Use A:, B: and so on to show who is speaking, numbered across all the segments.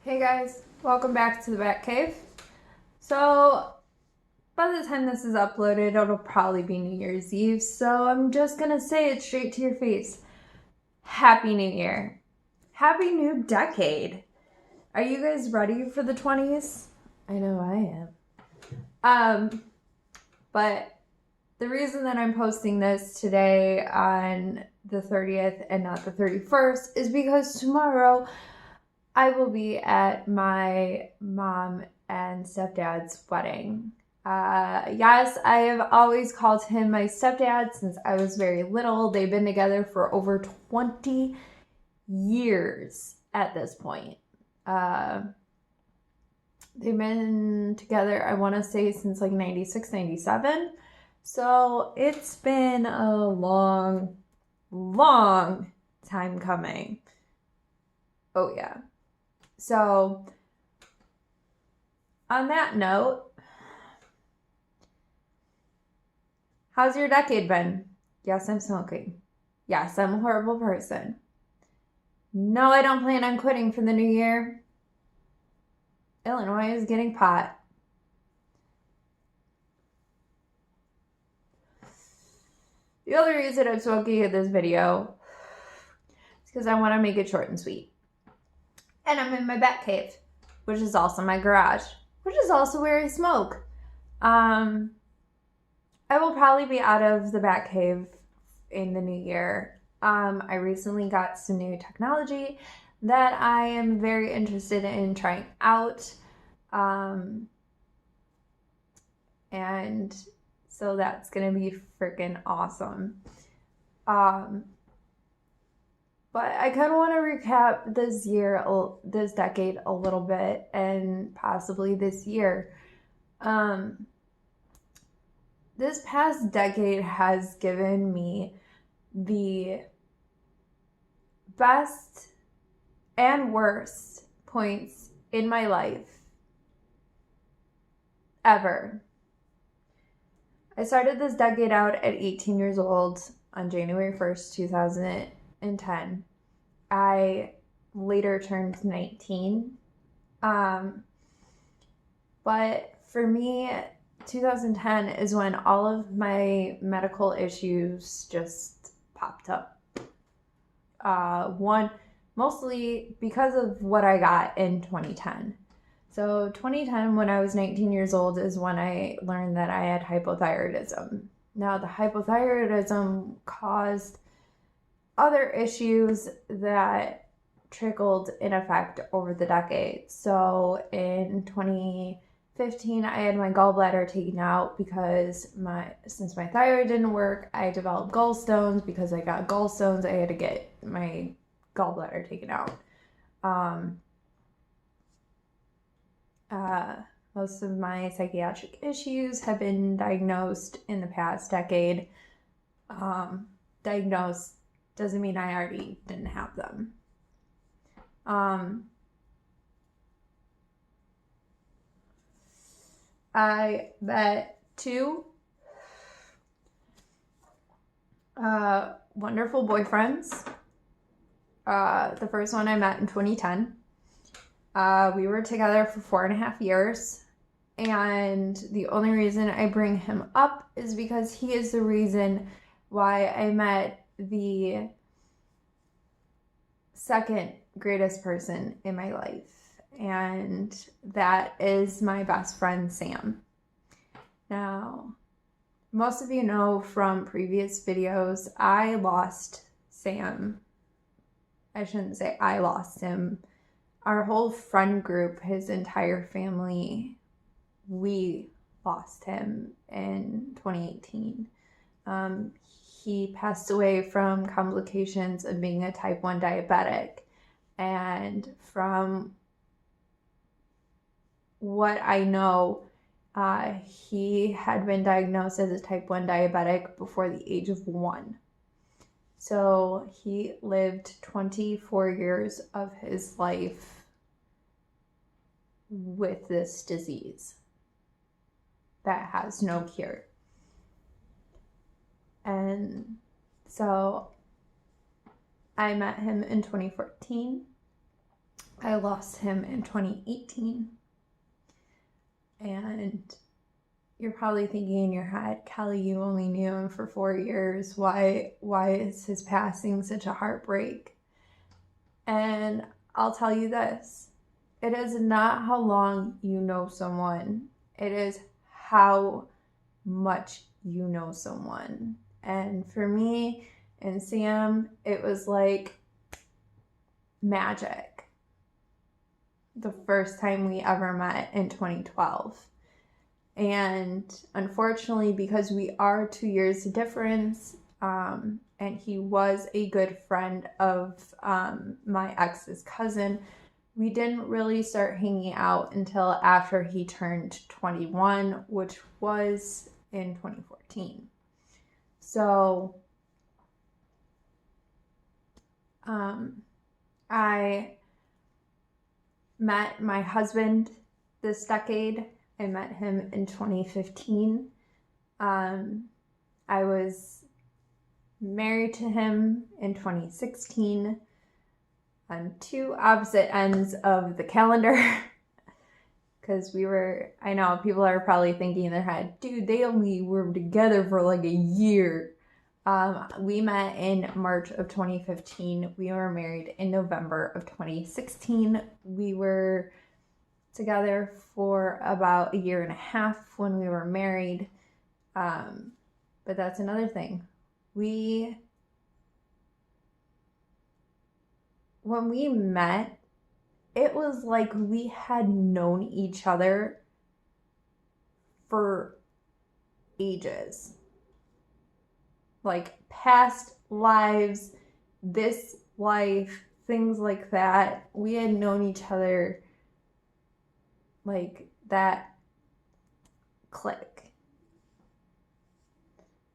A: Hey guys, welcome back to the Bat Cave. So, by the time this is uploaded, it'll probably be New Year's Eve, so I'm just gonna say it straight to your face. Happy New Year. Happy New Decade. Are you guys ready for the 20s? I know I am. But the reason that I'm posting this today on the 30th and not the 31st is because tomorrow I will be at my mom and stepdad's wedding. Yes, I have always called him my stepdad since I was very little. They've been together for over 20 years at this point. They've been together, I want to say, since like 96, 97. So it's been a long, long time coming. Oh, yeah. So, on that note, how's your decade been? Yes, I'm smoking. Yes, I'm a horrible person. No, I don't plan on quitting for the new year. Illinois is getting pot. The other reason I'm smoking in this video is because I want to make it short and sweet. And I'm in my bat cave, which is also my garage, which is also where I smoke. I will probably be out of the bat cave in the new year. I recently got some new technology that I am very interested in trying out. And so that's going to be freaking awesome. But I kind of want to recap this decade a little bit, and possibly this year. This past decade has given me the best and worst points in my life ever. I started this decade out at 18 years old on January 1st, 2010. I later turned 19. But for me, 2010 is when all of my medical issues just popped up. One, mostly because of what I got in 2010. So 2010, when I was 19 years old, is when I learned that I had hypothyroidism. Now, the hypothyroidism caused other issues that trickled in effect over the decade. So in 2015, I had my gallbladder taken out because since my thyroid didn't work, I developed gallstones. Because I got gallstones, I had to get my gallbladder taken out. Most of my psychiatric issues have been diagnosed in the past decade. Diagnosed doesn't mean I already didn't have them. I met two wonderful boyfriends. The first one I met in 2010. We were together for 4.5 years. And the only reason I bring him up is because he is the reason why I met the second greatest person in my life. And that is my best friend, Sam. Now, most of you know from previous videos, I lost Sam. I shouldn't say I lost him. Our whole friend group, his entire family, we lost him in 2018. He passed away from complications of being a type 1 diabetic. And from what I know, he had been diagnosed as a type 1 diabetic before the age of 1. So he lived 24 years of his life with this disease that has no cure. And so I met him in 2014. I lost him in 2018. And you're probably thinking in your head, Kelly, you only knew him for 4 years. Why is his passing such a heartbreak? And I'll tell you this. It is not how long you know someone. It is how much you know someone. And for me and Sam, it was like magic. The first time we ever met in 2012. And unfortunately, because we are 2 years difference, and he was a good friend of my ex's cousin, we didn't really start hanging out until after he turned 21, which was in 2014. So I met my husband this decade. I met him in 2015. I was married to him in 2016 on two opposite ends of the calendar. Because I know people are probably thinking in their head, dude, they only were together for like a year. We met in March of 2015. We were married in November of 2016. We were together for about a year and a half when we were married. But that's another thing. When we met, it was like we had known each other for ages. Like past lives, this life, things like that. We had known each other like that click.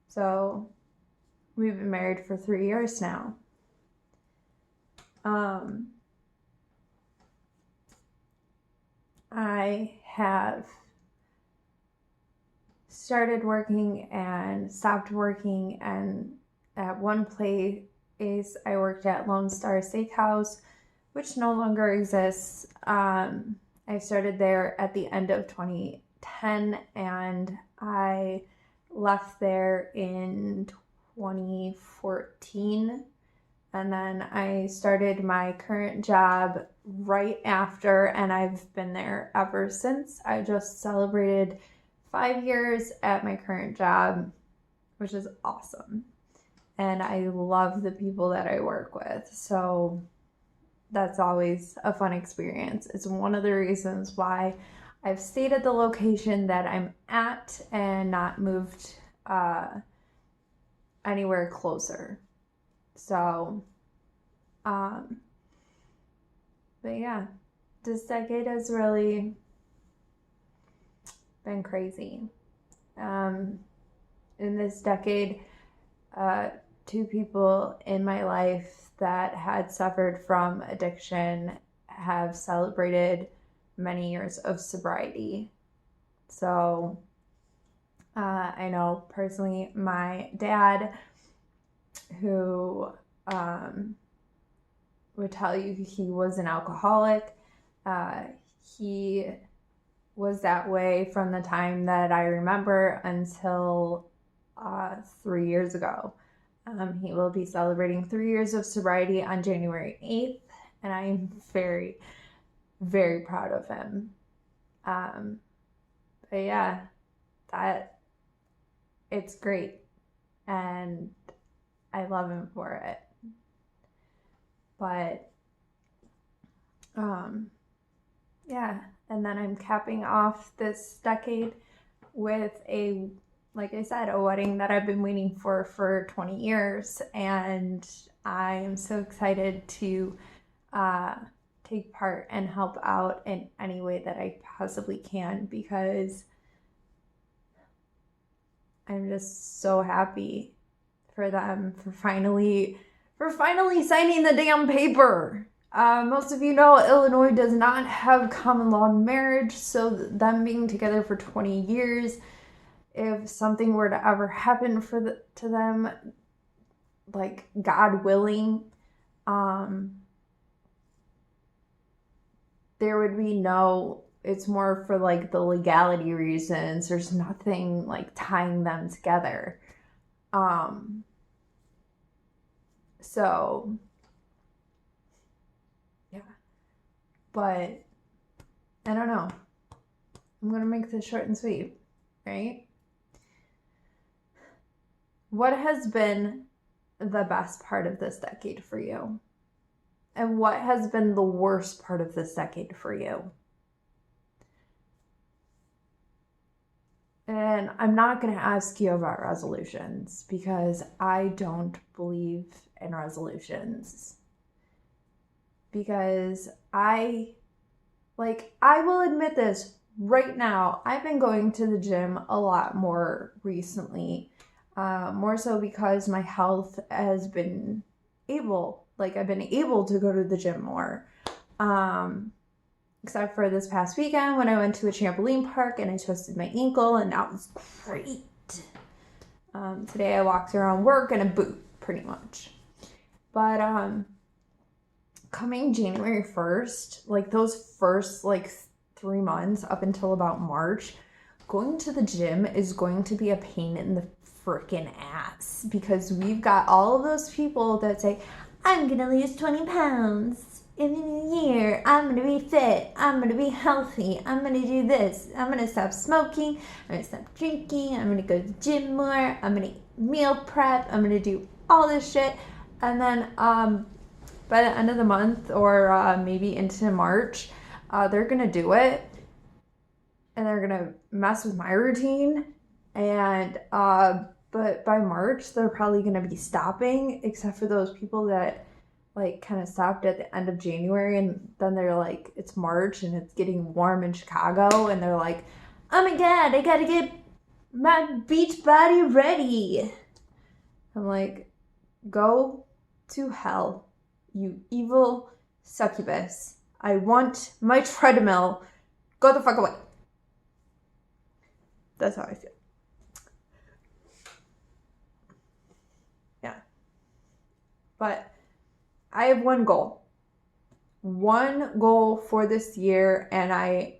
A: So we've been married for 3 years now. I have started working and stopped working, and at one place I worked at Lone Star Steakhouse, which no longer exists. I started there at the end of 2010, and I left there in 2014. And then I started my current job right after, and I've been there ever since. I just celebrated 5 years at my current job, which is awesome. And I love the people that I work with. So that's always a fun experience. It's one of the reasons why I've stayed at the location that I'm at and not moved anywhere closer. So, but yeah, this decade has really been crazy. In this decade, two people in my life that had suffered from addiction have celebrated many years of sobriety. So, I know personally my dad, who would tell you he was an alcoholic. He was that way from the time that I remember until 3 years ago. He will be celebrating 3 years of sobriety on January 8th, and I am very, very proud of him. But yeah, it's great, and I love him for it. But yeah, and then I'm capping off this decade with like I said, a wedding that I've been waiting for 20 years, and I'm so excited to take part and help out in any way that I possibly can, because I'm just so happy for them for finally signing the damn paper. Most of you know Illinois does not have common law marriage, so them being together for 20 years, if something were to ever happen to them, like God willing, there would be no, it's more for like the legality reasons. There's nothing like tying them together. So yeah, but I don't know. I'm gonna make this short and sweet, right? What has been the best part of this decade for you? And what has been the worst part of this decade for you? And I'm not going to ask you about resolutions because I don't believe in resolutions. Because I will admit this right now. I've been going to the gym a lot more recently. More so because my health has been I've been able to go to the gym more. Except for this past weekend when I went to a trampoline park and I twisted my ankle, and that was great. Today I walked around work in a boot, pretty much. But coming January 1st, like those first 3 months up until about March, going to the gym is going to be a pain in the freaking ass because we've got all of those people that say, I'm gonna lose 20 pounds in a new year. I'm gonna be fit. I'm gonna be healthy. I'm gonna do this. I'm gonna stop smoking. I'm gonna stop drinking. I'm gonna go to the gym more. I'm gonna meal prep. I'm gonna do all this shit. And then by the end of the month or maybe into March, they're gonna do it. And they're gonna mess with my routine. And but by March, they're probably going to be stopping, except for those people that kind of stopped at the end of January, and then they're like, it's March and it's getting warm in Chicago, and they're like, oh my God, I got to get my beach body ready. I'm like, go to hell, you evil succubus. I want my treadmill. Go the fuck away. That's how I feel. But I have one goal for this year, and I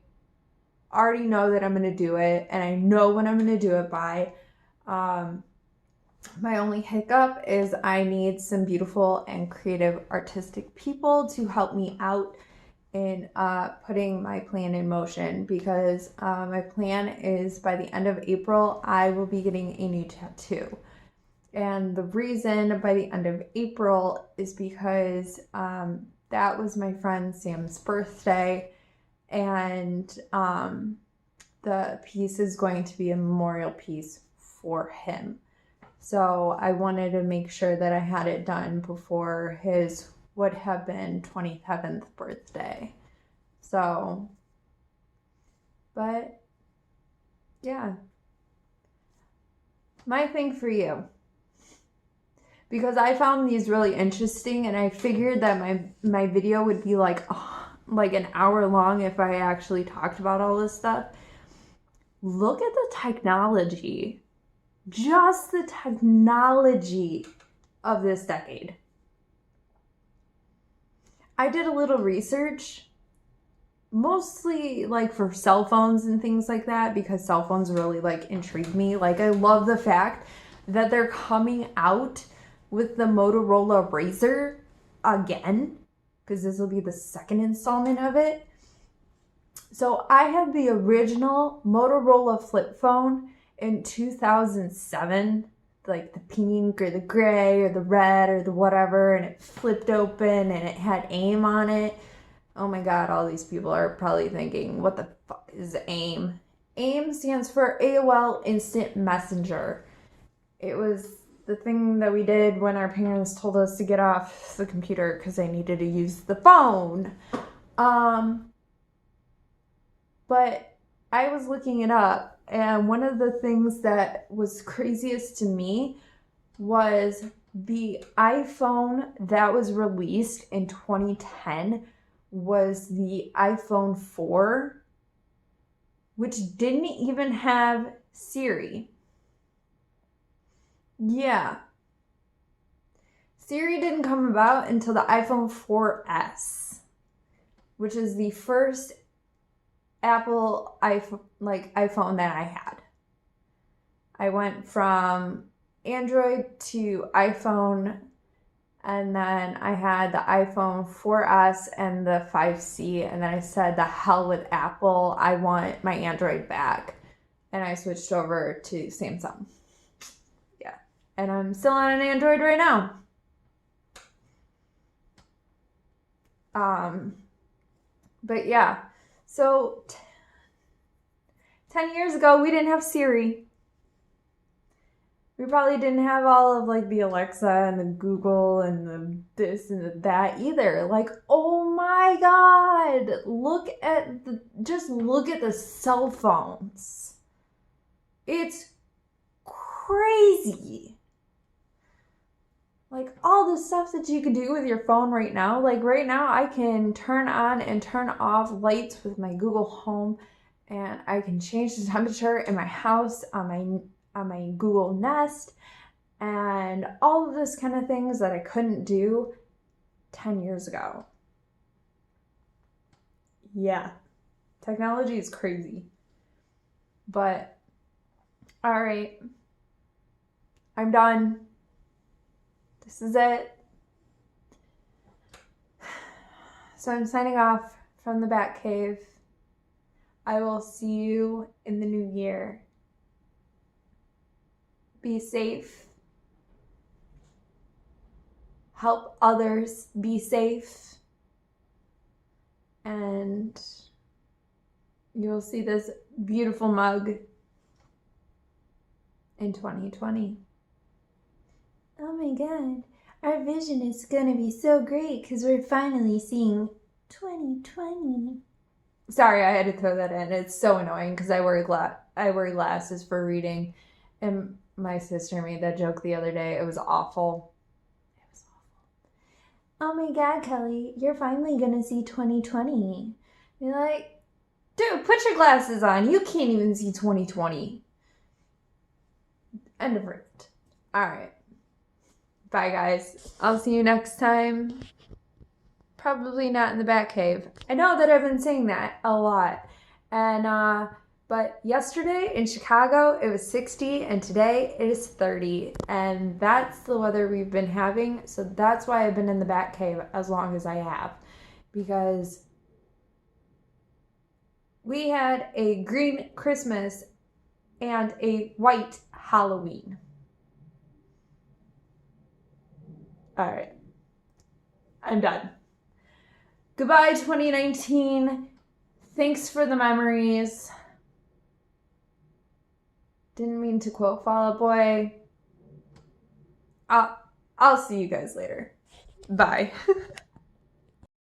A: already know that I'm going to do it, and I know when I'm going to do it by. My only hiccup is I need some beautiful and creative artistic people to help me out in putting my plan in motion, because my plan is by the end of April, I will be getting a new tattoo. And the reason by the end of April is because that was my friend Sam's birthday, and the piece is going to be a memorial piece for him. So I wanted to make sure that I had it done before his would have been 27th birthday. So, but yeah. My thing for you, because I found these really interesting, and I figured that my video would be like an hour long if I actually talked about all this stuff. Look at the technology, just the technology of this decade. I did a little research, mostly for cell phones and things like that, because cell phones really intrigue me. I love the fact that they're coming out with the Motorola Razr again, because this will be the second installment of it. So I had the original Motorola flip phone in 2007, the pink or the gray or the red or the whatever, and it flipped open and it had AIM on it. Oh my God, all these people are probably thinking, what the fuck is AIM? AIM stands for AOL Instant Messenger. It was the thing that we did when our parents told us to get off the computer because they needed to use the phone. But I was looking it up, and one of the things that was craziest to me was the iPhone that was released in 2010 was the iPhone 4, which didn't even have Siri. Yeah. Siri didn't come about until the iPhone 4S. which is the first Apple iPhone that I had. I went from Android to iPhone, and then I had the iPhone 4S and the 5C, and then I said, the hell with Apple, I want my Android back. And I switched over to Samsung. Yeah. And I'm still on an Android right now. But yeah, so 10 years ago, we didn't have Siri. We probably didn't have all of like the Alexa and the Google and the this and the that either. Like, oh my God, look at the cell phones. It's crazy. Like all the stuff that you can do with your phone right now. Like right now I can turn on and turn off lights with my Google Home, and I can change the temperature in my house on my Google Nest, and all of this kind of things that I couldn't do 10 years ago. Yeah. Technology is crazy. But all right. I'm done. This is it. So I'm signing off from the Batcave. I will see you in the new year. Be safe. Help others be safe. And you'll see this beautiful mug in 2020. Oh my God, our vision is going to be so great because we're finally seeing 2020. Sorry, I had to throw that in. It's so annoying because I wear glasses for reading. And my sister made that joke the other day. It was awful. Oh my God, Kelly, you're finally going to see 2020. You're like, dude, put your glasses on. You can't even see 2020. End of rant. All right. Bye, guys. I'll see you next time. Probably not in the Batcave. I know that I've been saying that a lot. And, but yesterday in Chicago, it was 60, and today it is 30. And that's the weather we've been having. So that's why I've been in the Batcave as long as I have. Because we had a green Christmas and a white Halloween. All right. I'm done. Goodbye, 2019. Thanks for the memories. Didn't mean to quote Fall Out Boy. I'll see you guys later. Bye.